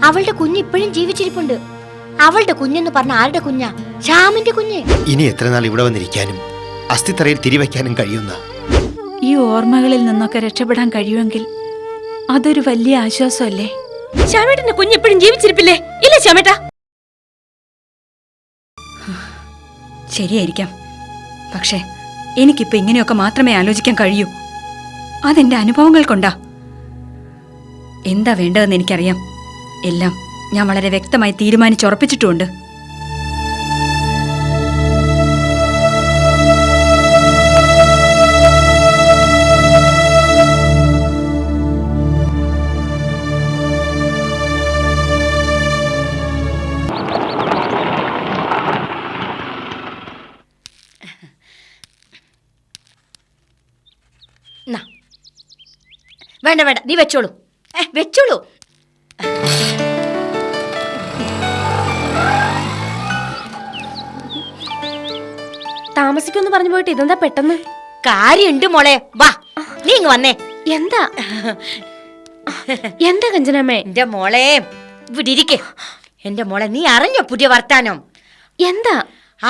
അവളുടെ കുഞ്ഞ് ഇപ്പോഴും ജീവിച്ചിരിപ്പുണ്ട്. അവളുടെ കുഞ്ഞെന്ന് പറഞ്ഞ ആരുടെ കുഞ്ഞാ? ശ്യാമിന്റെ കുഞ്ഞ്. ഇനി എത്ര നാൾ ഇവിടെ വന്നിരിക്കാനും അസ്ഥിത്തറയിൽ തിരിവയ്ക്കാനും കഴിയുന്ന ഈ ഓർമ്മകളിൽ നിന്നൊക്കെ രക്ഷപ്പെടാൻ കഴിയുമെങ്കിൽ അതൊരു വലിയ ആശ്വാസമല്ലേ? ശ്യാമേട്ടന്റെ കുഞ്ഞ് ഇപ്പോഴും ജീവിച്ചിരിപ്പില്ലേ? ഇല്ല ശ്യാമേട്ടാ. ശരിയായിരിക്കാം, പക്ഷേ എനിക്കിപ്പോ ഇങ്ങനെയൊക്കെ മാത്രമേ ആലോചിക്കാൻ കഴിയൂ. അതെന്റെ അനുഭവങ്ങൾ കൊണ്ടാ. എന്താ വേണ്ടതെന്ന് എനിക്കറിയാം. എല്ലാം ഞാൻ വളരെ വ്യക്തമായി തീരുമാനിച്ചുറപ്പിച്ചിട്ടുമുണ്ട്. വേണ്ട വേണ്ട, നീ വെച്ചോളൂ, വെച്ചോളൂ. താമസിക്കുമെന്ന് പറഞ്ഞു പോയിട്ട് ഇതെന്താ പെട്ടെന്ന്? കാര്യമുണ്ട് മോളെ, വാ നീ ഇങ്ങ് വന്നേ. എന്താ എന്താ കഞ്ചനമ്മേ? എന്റെ മോളെ ഇവിടെ ഇരിക്കേ. എന്റെ മോളെ, നീ അറിഞ്ഞോ പുതിയ വർത്താനം? എന്താ?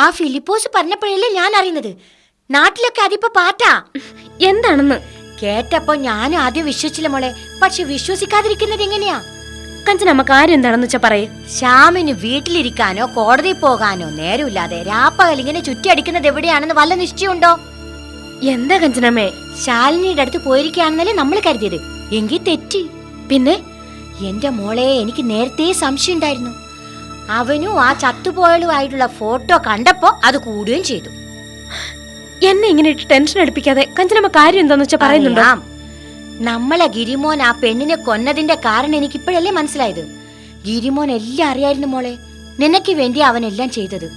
ആ ഫിലിപ്പോസ് പറഞ്ഞപ്പോഴല്ലേ ഞാൻ അറിയുന്നത്. നാട്ടിലൊക്കെ അതിപ്പോ പാറ്റാ. എന്താണെന്ന് കേട്ടപ്പോ ഞാനും ആദ്യം വിശ്വസിച്ചില്ല മോളെ. പക്ഷെ വിശ്വസിക്കാതിരിക്കുന്നത് എങ്ങനെയാ? കഞ്ചനമ്മ കാര്യം എന്താണെന്ന് വെച്ചാ പറയേ. ശ്യാമിന് വീട്ടിലിരിക്കാനോ കോടതി പോകാനോ നേരമില്ലാതെ രാപ്പകൽ ഇങ്ങനെ ചുറ്റിയടിക്കുന്നത് എവിടെയാണെന്ന് വല്ല നിശ്ചയമുണ്ടോ? എന്താ കഞ്ചനമ്മേ? ശാലിനിയുടെ അടുത്ത് പോയിരിക്കുകയാണെന്നല്ലേ നമ്മൾ കരുതിയത്. എങ്കിൽ തെറ്റി. പിന്നെ എന്റെ മോളെ, എനിക്ക് നേരത്തെ സംശയം ഉണ്ടായിരുന്നു. അവനും ആ ചത്തുപോയലുമായിട്ടുള്ള ഫോട്ടോ കണ്ടപ്പോ അത് കൂടുകയും ചെയ്തു. എന്നെ ഇങ്ങനെ ഇട്ട് ടെൻഷൻ എടുപ്പിക്കാതെ കഞ്ചനമ്മ കാര്യം എന്താന്ന് വെച്ചാ പറയുന്നുണ്ടോ? നമ്മളെ ഗിരിമോൻ ആ പെണ്ണിനെ കൊന്നതിന്റെ കാരണം എനിക്ക് ഇപ്പോഴല്ലേ മനസ്സിലായത്. ഗിരിമോൻ എല്ലാം അറിയായിരുന്നു മോളെ. നിനക്ക് വേണ്ടി അവനെല്ലാം ചെയ്തത്.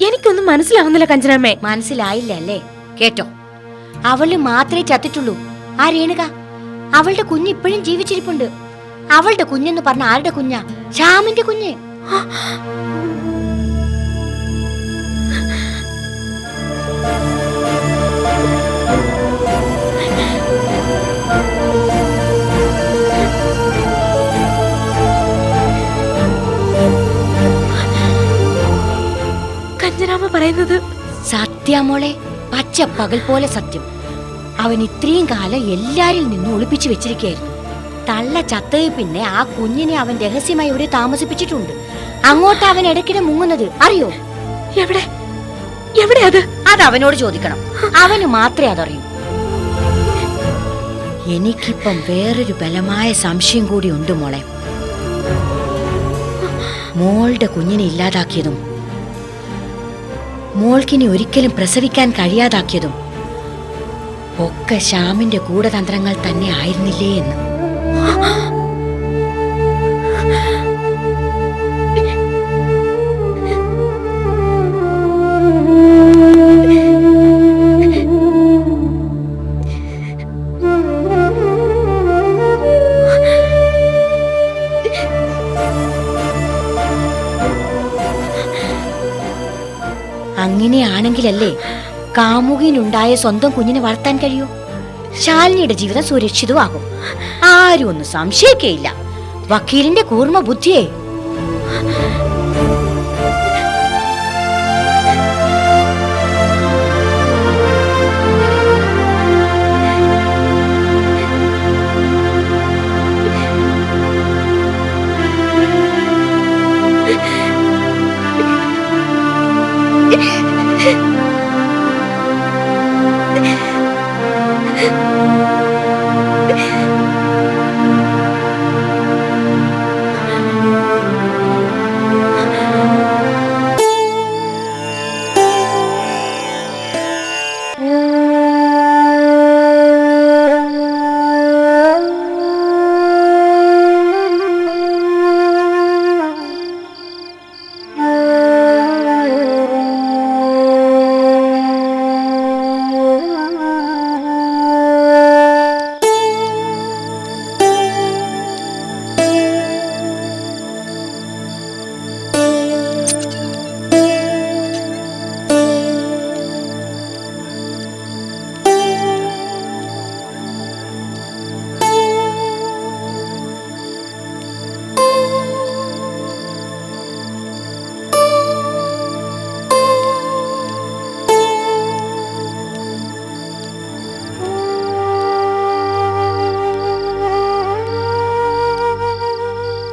എനിക്കൊന്നും മനസ്സിലാവുന്നില്ല കഞ്ചനമ്മേ. മനസ്സിലായില്ല അല്ലേ? കേട്ടോ, അവള് മാത്രമേ ചത്തിട്ടുള്ളൂ. ആ രേണുക, അവളുടെ കുഞ്ഞ് ഇപ്പോഴും ജീവിച്ചിരിപ്പുണ്ട്. അവളുടെ കുഞ്ഞെന്ന് പറഞ്ഞ ആരുടെ കുഞ്ഞാ? ശ്യാമിന്റെ കുഞ്ഞ്. കഞ്ചനാമ്മ പറയുന്നത് സത്യമോളെ, പച്ച പകൽ പോലെ സത്യം. അവൻ ഇത്രയും കാലം എല്ലാരിൽ നിന്നും ഒളിപ്പിച്ചു വെച്ചിരിക്കുകയായിരുന്നു. തള്ള ചത്തയെ പിന്നെ ആ കുഞ്ഞിനെ അവൻ രഹസ്യമായി ഇവിടെ താമസിപ്പിച്ചിട്ടുണ്ട്. അങ്ങോട്ട് അവൻ ഇടയ്ക്കിടെ മുങ്ങുന്നത് അറിയോ? എവിടെ എവിടെ അത് അവനോട് ചോദിക്കണം. അവന് മാത്രമേ അതറിയൂ. എനിക്കിപ്പം വേറൊരു ബലമായ സംശയം കൂടി ഉണ്ട് മോളെ. മോളുടെ കുഞ്ഞിനെ ഇല്ലാതാക്കിയതും മോൾക്കിനി ഒരിക്കലും പ്രസവിക്കാൻ കഴിയാതാക്കിയതും ഒക്കെ ശ്യാമിന്റെ ഗൂഢതന്ത്രങ്ങൾ തന്നെ ആയിരുന്നില്ലേ എന്ന്. അങ്ങനെയാണെങ്കിലല്ലേ കാമുകിനുണ്ടായ സ്വന്തം കുഞ്ഞിനെ വളർത്താൻ കഴിയൂ. ശാലിനിയുടെ ജീവിതം സുരക്ഷിതമാകും. ആരും ഒന്നും സംശയിക്കയില്ല. വക്കീലിന്റെ കൂർമ്മ ബുദ്ധിയെ.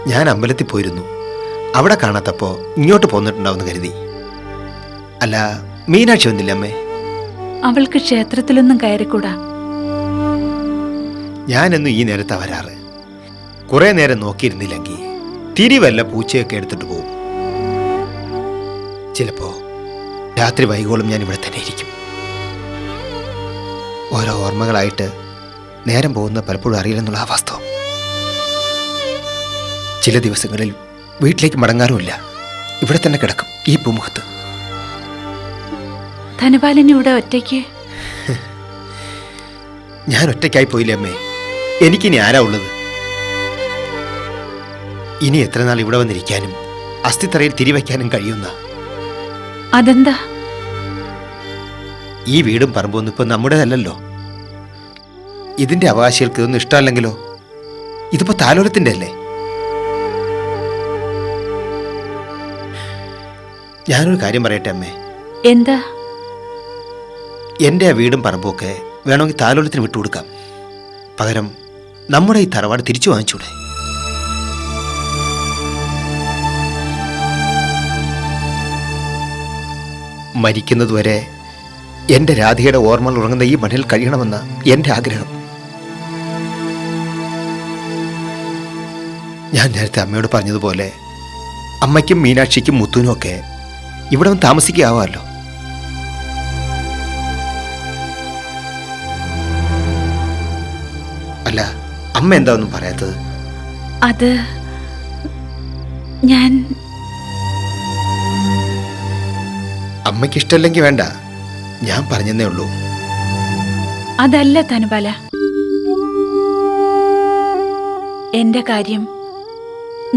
ഞാൻ അമ്പലത്തിൽ പോയിരുന്നു. അവിടെ കാണാത്തപ്പോൾ ഇങ്ങോട്ട് പോന്നിട്ടുണ്ടാവുമെന്ന് കരുതി. അല്ല, മീനാക്ഷി വന്നില്ല അമ്മേ? അവൾക്ക് ക്ഷേത്രത്തിലൊന്നും കയറിക്കൂടാ. ഞാനെന്നും ഈ നേരത്താ വരാറ്. കുറെ നേരം നോക്കിയിരുന്നില്ലെങ്കിൽ തിരിവല്ല പൂച്ചയൊക്കെ എടുത്തിട്ട് പോകും. ചിലപ്പോ രാത്രി വൈകോളം ഞാൻ ഇവിടെ തന്നെ ഇരിക്കും. ഓരോ ഓർമ്മകളായിട്ട് നേരം പോകുന്ന പലപ്പോഴും അറിയില്ലെന്നുള്ള ആ വാസ്തവം. ചില ദിവസങ്ങളിൽ വീട്ടിലേക്ക് മടങ്ങാറുമില്ല. ഇവിടെ തന്നെ കിടക്കും, ഈ പൂമുഖത്ത്. ധനപാലൻ ഇവിടെ ഒറ്റയ്ക്ക്? ഞാൻ ഒറ്റയ്ക്കായി പോയില്ലേ അമ്മേ? എനിക്കിനി ആരാ ഉള്ളത്? ഇനി എത്ര നാൾ ഇവിടെ വന്നിരിക്കാനും അസ്ഥിത്തറയിൽ തിരിവയ്ക്കാനും കഴിയുന്ന? അതെന്താ? ഈ വീടും പറമ്പൊന്നും ഇപ്പൊ നമ്മുടേതല്ലല്ലോ. ഇതിന്റെ അവകാശികൾക്ക് ഇതൊന്നും ഇഷ്ടമല്ലെങ്കിലോ? ഇതിപ്പോ താലോലത്തിന്റെ അല്ലേ? ഞാനൊരു കാര്യം പറയട്ടെ അമ്മേ. എന്താ? എൻ്റെ ആ വീടും പറമ്പുമൊക്കെ വേണമെങ്കിൽ താലോലത്തിന് വിട്ടുകൊടുക്കാം. പകരം നമ്മുടെ ഈ തറവാട് തിരിച്ചു വാങ്ങിച്ചൂടെ? മരിക്കുന്നതുവരെ എൻ്റെ രാധികയുടെ ഓർമ്മകൾ ഉറങ്ങുന്ന ഈ മണ്ണിൽ കഴിയണമെന്ന എൻ്റെ ആഗ്രഹം. ഞാൻ നേരത്തെ അമ്മയോട് പറഞ്ഞതുപോലെ അമ്മയ്ക്കും മീനാക്ഷിക്കും മുത്തുനും ഒക്കെ ഇവിടെ വന്ന് താമസിക്കാവാമല്ലോ. അല്ല, അമ്മ എന്താ ഒന്നും പറയാത്തത്? അത് ഞാൻ അമ്മയ്ക്ക് ഇഷ്ടമല്ലെങ്കിൽ വേണ്ട, ഞാൻ പറഞ്ഞെന്നേ ഉള്ളൂ. അതല്ല ധനപാല, എന്റെ കാര്യം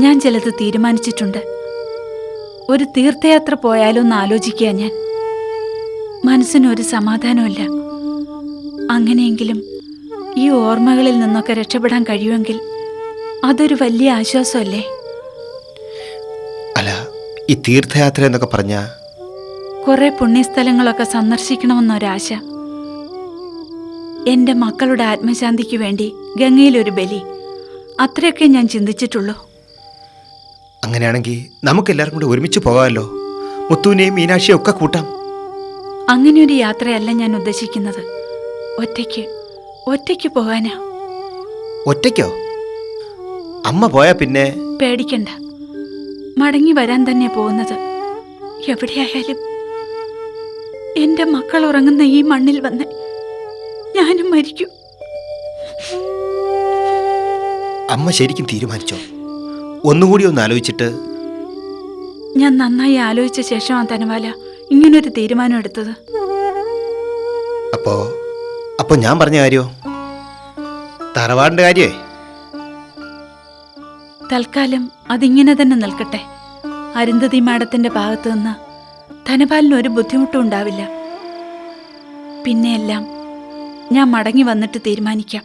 ഞാൻ ചിലത് തീരുമാനിച്ചിട്ടുണ്ട്. ഒരു തീർത്ഥയാത്ര പോയാലൊന്ന് ആലോചിക്കുക. ഞാൻ മനസ്സിനൊരു സമാധാനമില്ല. അങ്ങനെയെങ്കിലും ഈ ഓർമ്മകളിൽ നിന്നൊക്കെ രക്ഷപ്പെടാൻ കഴിയുമെങ്കിൽ അതൊരു വലിയ ആശ്വാസമല്ലേ? അല്ല, ഈ തീർത്ഥയാത്ര എന്നൊക്കെ പറഞ്ഞ കുറെ പുണ്യസ്ഥലങ്ങളൊക്കെ സന്ദർശിക്കണമെന്നൊരാശ. എന്റെ മക്കളുടെ ആത്മശാന്തിക്ക് വേണ്ടി ഗംഗയിലൊരു ബലി, അത്രയൊക്കെ ഞാൻ ചിന്തിച്ചിട്ടുള്ളൂ. അങ്ങനെയാണെങ്കിൽ നമുക്കെല്ലാവർക്കും കൂടി ഒരുമിച്ച് പോകാമല്ലോ. മുത്തുവിനെയും മീനാക്ഷിയും ഒക്കെ കൂട്ടാം. അങ്ങനെയൊരു യാത്രയല്ല ഞാൻ ഉദ്ദേശിക്കുന്നത്. ഒറ്റയ്ക്ക് പോകാനാ. ഒറ്റയ്ക്കോ? അമ്മ പോയാ പിന്നെ? പേടിക്കണ്ട, മടങ്ങി വരാൻ തന്നെ പോകുന്നത്. എവിടെയായാലും എന്റെ മക്കൾ ഉറങ്ങുന്ന ഈ മണ്ണിൽ വന്ന് ഞാനും മരിക്കും. അമ്മ ശരിക്കും തീരുമാനിച്ചോ? ഒന്നുകൂടി ഒന്ന് ആലോചിച്ചിട്ട്? ഞാൻ നന്നായി ആലോചിച്ച ശേഷമാണ് ധനപാല ഇങ്ങനൊരു തീരുമാനം എടുത്തത്. അപ്പോ ഞാൻ പറഞ്ഞ കാര്യോ? തറവാടിന്റെ കാര്യേ? തൽക്കാലം അതിങ്ങനെ തന്നെ നിൽക്കട്ടെ. അരുന്ധതി മാഡത്തിന്റെ ഭാഗത്തു നിന്ന് ധനപാലിന് ഒരു ബുദ്ധിമുട്ടും ഉണ്ടാവില്ല. പിന്നെയെല്ലാം ഞാൻ മടങ്ങി വന്നിട്ട് തീരുമാനിക്കാം.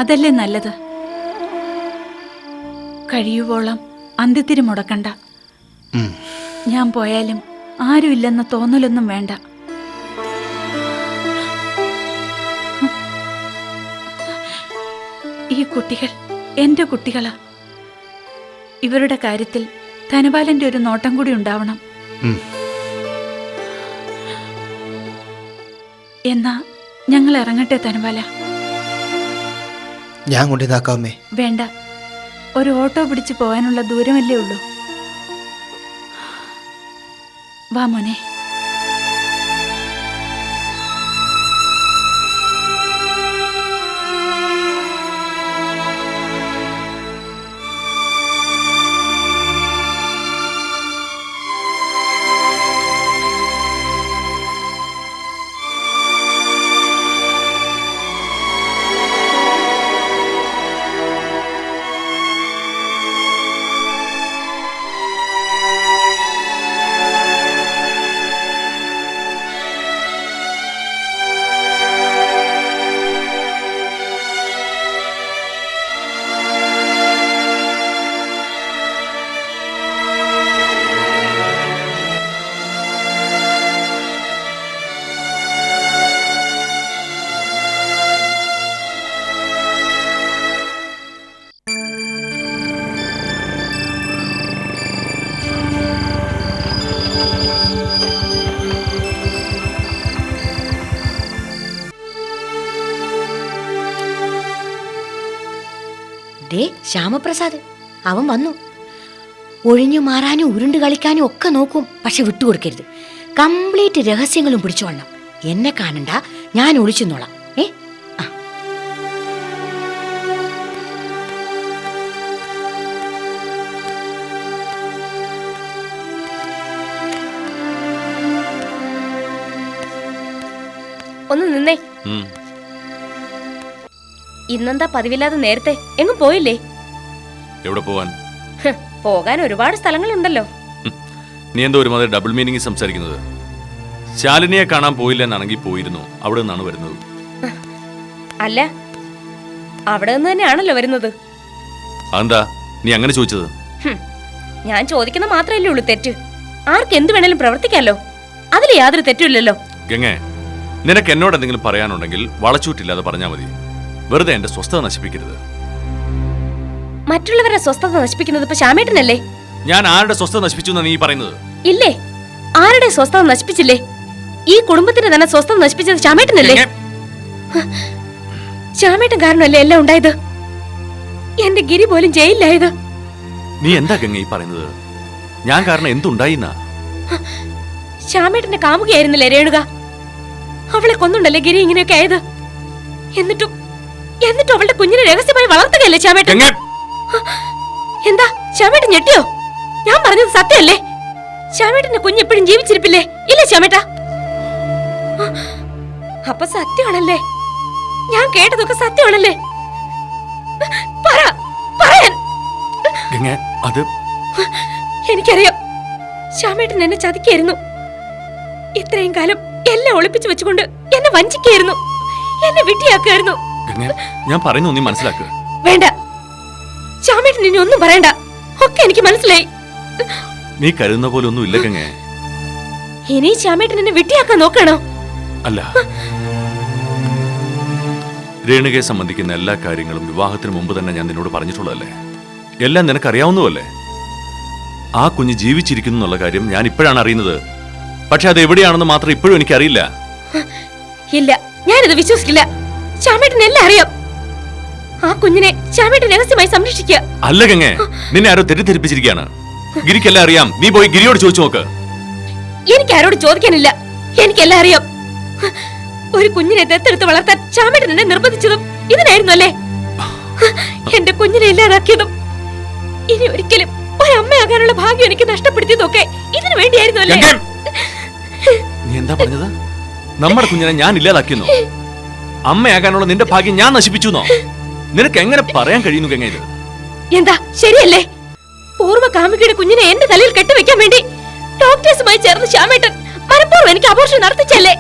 അതല്ലേ നല്ലത്? കഴിയുവോളം അന്ത്യത്തിരി മുടക്കണ്ട. ഞാൻ പോയാലും ആരുമില്ലെന്ന തോന്നലൊന്നും വേണ്ട. ഈ കുട്ടികൾ എന്റെ കുട്ടികളാ. ഇവരുടെ കാര്യത്തിൽ ധനപാലന്റെ ഒരു നോട്ടം കൂടി ഉണ്ടാവണം. എന്നാ ഞങ്ങൾ ഇറങ്ങട്ടെ ധനപാല? ഞാൻ കൊണ്ടുവന്നാക്കാമേ? വേണ്ട, ഒരു ഓട്ടോ പിടിച്ച് പോകാനുള്ള ദൂരമല്ലേ ഉള്ളൂ. വാ മോനെ. ശ്യാമപ്രസാദ്. അവൻ വന്നു. ഒഴിഞ്ഞു മാറാനും ഉരുണ്ട് കളിക്കാനും ഒക്കെ നോക്കും, പക്ഷെ വിട്ടുകൊടുക്കരുത്. കംപ്ലീറ്റ് രഹസ്യങ്ങളും പിടിച്ചോളണം. എന്നെ കാണണ്ട, ഞാൻ ഒളിച്ചെന്നോളാം. ആ. ഒന്ന് നിന്നേ. ഇന്നെന്താ പതിവില്ലാതെ നേരത്തെ എങ്ങും പോയില്ലേ? എവിടെ പോവാൻ? പോകാൻ ഒരുപാട് സ്ഥലങ്ങളുണ്ടല്ലോ. നീ എന്തോ ഒരുമാതിരി ഡബിൾ മീനിങ് സംസാരിക്കുന്നത്. ശാലിനിയെ കാണാൻ പോയില്ല എന്നാണെങ്കിൽ പോയിരുന്നു, അവിടെ നിന്നാണ് വരുന്നത്. അല്ല, അവിടെ നിന്ന് തന്നെയാണല്ലോ വരുന്നത്. അതെന്താ നീ അങ്ങനെ ചോദിച്ചത്? ഞാൻ ചോദിക്കുന്ന മാത്രമല്ലേ ഉള്ളൂ തെറ്റ്. ആർക്ക് എന്ത് വേണേലും പ്രവർത്തിക്കാലോ, അതിൽ യാതൊരു തെറ്റുമില്ലല്ലോ. ഗംഗേ, നിനക്ക് എന്നോട് എന്തെങ്കിലും പറയാനുണ്ടെങ്കിൽ വളച്ചൂറ്റില്ലാതെ പറഞ്ഞാൽ മതി. വെറുതെ എന്റെ സ്വസ്ഥത നശിപ്പിക്കരുത്. മറ്റുള്ളവരുടെ സ്വസ്ഥത നശിപ്പിക്കുന്നത് ഇപ്പൊ ശ്യാമേട്ടനല്ലേ? ഞാൻ ആരുടെ സ്വസ്ഥത നശിപ്പിച്ചു എന്നാ നീ പറയുന്നത്? ഇല്ലേ, ആരുടെ സ്വസ്ഥത നശിപ്പിച്ചില്ലേ? ഈ കുടുംബത്തിന്റെ തന്നെ സ്വസ്ഥത നശിപ്പിച്ചത് ശ്യാമേട്ടനല്ലേ? ശ്യാമേട്ടൻ കാരണമല്ലേ എല്ലാം ഉണ്ടായത്. എന്റെ ഗിരി പോലും ജയിലിലായത്. നീ എന്താ ഗംഗ ഈ പറയുന്നത്? ഞാൻ കാരണം എന്തുണ്ടായിന്നാ? ശ്യാമേട്ടന്റെ കാമുകയായിരുന്നില്ലേ രേണുക? അവളെ കൊന്നുണ്ടല്ലേ ഗിരി ഇങ്ങനെയൊക്കെ ആയത്. എന്നിട്ടും അവളുടെ കുഞ്ഞിനെ രഹസ്യമായി വളർത്തുകയല്ലേ ശ്യാമേട്ടൻ? എന്താ ശ്യാമേട്ടൻ ഞെട്ടിയോ? ഞാൻ പറഞ്ഞത് സത്യമല്ലേ? ശ്യാമേട്ടന്റെ കുഞ്ഞ് എപ്പോഴും ജീവിച്ചിരിപ്പില്ലേ? ഇല്ലേ ശ്യാമേട്ട? അപ്പൊ സത്യമാണല്ലേ? ഞാൻ കേട്ടതൊക്കെ സത്യമാണല്ലേ? പറയാൻ എനിക്കറിയാം. ശ്യാമേട്ടൻ എന്നെ ചതിക്കായിരുന്നു. ഇത്രയും കാലം എല്ലാം ഒളിപ്പിച്ചു വെച്ചുകൊണ്ട് എന്നെ വഞ്ചിക്കായിരുന്നു, എന്നെ വിട്ടിയാക്കായിരുന്നു. ഞാൻ പറയുന്നു, നീ മനസ്സിലാക്കുക. വേണ്ട, ശ്യാമേട്ടൻ ഇനി ഒന്നും പറയണ്ട. ഒക്കെ എനിക്ക് മനസ്സിലായി. നീ കരുതുന്ന പോലെ ഒന്നും ഇല്ല ഗംഗേ. ഇനി ശ്യാമേട്ടൻ എന്നെ വിട്ടിയാക്കാൻ നോക്കണോ? അല്ല, രേണുകയെ സംബന്ധിക്കുന്ന എല്ലാ കാര്യങ്ങളും വിവാഹത്തിന് മുമ്പ് തന്നെ ഞാൻ നിന്നോട് പറഞ്ഞിട്ടുള്ളതല്ലേ? എല്ലാം നിനക്കറിയാവുന്നതല്ലേ? ആ കുഞ്ഞ് ജീവിച്ചിരിക്കുന്നു എന്നുള്ള കാര്യം ഞാൻ ഇപ്പോഴാണ് അറിയുന്നത്. പക്ഷെ അത് എവിടെയാണെന്ന് മാത്രം ഇപ്പോഴും എനിക്കറിയില്ല. ഇല്ല, ഞാനിത് വിശ്വസിക്കില്ല. ശ്യാമേട്ടൻ എല്ലാം അറിയാം. ആ കുഞ്ഞിനെ ശ്യാമേട്ടൻ രഹസ്യമായി സംരക്ഷിക്കുക. അല്ല ഗംഗേ, നിന്നെ ആരോ തെറ്റിദ്ധരിപ്പിച്ചിരിക്കുകയാണ്. ഗിരിക്കെല്ലാം അറിയാം. നീ പോയി ഗിരിയോട് ചോദിച്ചു നോക്ക്. എനിക്ക് ആരോട് ചോദിക്കാനില്ല, എനിക്കെല്ലാം അറിയാം. ഒരു കുഞ്ഞിനെ ദത്തെടുത്ത് വളർത്താൻ ശ്യാമേട്ടൻ എന്നെ നിർബന്ധിച്ചതും ഇതിനായിരുന്നു അല്ലേ? എന്റെ കുഞ്ഞിനെ ഇല്ലാതാക്കിയതും ഇനി ഒരിക്കലും ഒരമ്മയാകാനുള്ള ഭാഗ്യം എനിക്ക് നഷ്ടപ്പെടുത്തിയതൊക്കെ ഇതിനു വേണ്ടിയായിരുന്നു അല്ലേ? നീ എന്താ പറഞ്ഞത്? നമ്മുടെ കുഞ്ഞിനെ ഞാൻ ഇല്ലാതാക്കിയെന്നോ? അമ്മയാകാനുള്ള നിന്റെ ഭാഗ്യം ഞാൻ നശിപ്പിച്ചുന്നോ? നിനക്ക് എങ്ങനെ പറയാൻ കഴിയുന്നു ഗംഗ ഇത്? എന്താ ശരിയല്ലേ? പൂർവ്വ കാമുകിയുടെ കുഞ്ഞിനെ എന്റെ തലയിൽ കെട്ടിവെക്കാൻ വേണ്ടി ഡോക്ടേഴ്സുമായി ചേർന്ന് ശ്യാമേട്ടൻ മനഃപൂർവ്വം എനിക്ക് അബോർഷൻ നടത്തിച്ചല്ലേ?